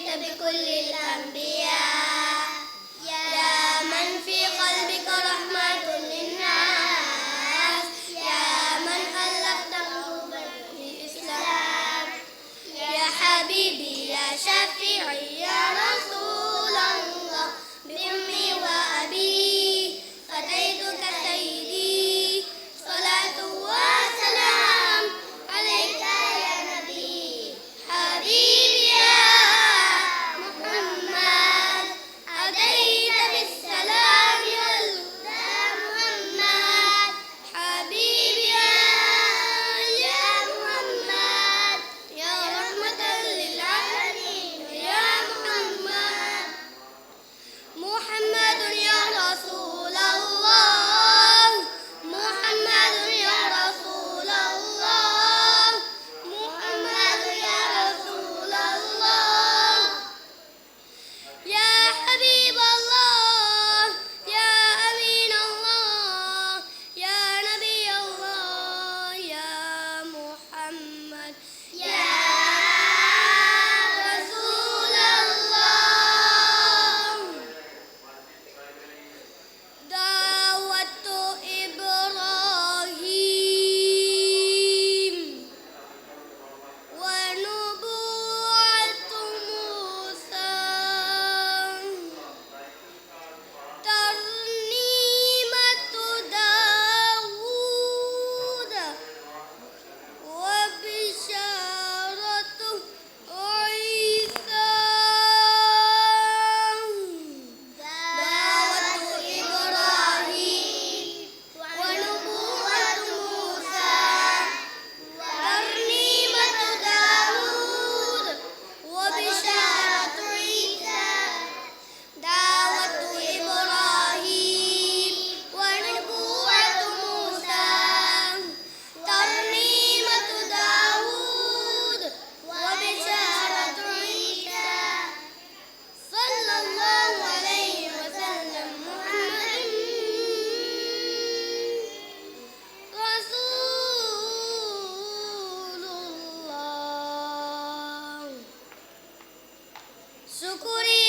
أتيت بكل الأنبياء يا من في قلبك رحمة للناس يا من ألفت قلوبا بالإسلام يا حبيبي يا شفيعي يا رسول الله بأمي وأبي فديتك سيدي صلاة وسلام عليك يا نبي حبيبي يا محمد أتيت بالسلام والهدى محمد حبيبي يا محمد يا رحمة للعالمين يا محمد محمد يا رسول الله محمد يا رسول الله محمد يا رسول الله يا حبيب الله يا أمين الله يا نبي الله يا محمد يا رسول الله دعوة إبراهيم ونبوءة موسى ترنيمة داود وبشارة عيسى دعوة إبراهيم ونبوءة موسى ترنيمة داود وبشارة عيسى دعوة إبراهيم ونبوءة موسى ترنيمة داود وبشارة عيسى صلى الله عليه وسلم محمد رسول الله شكري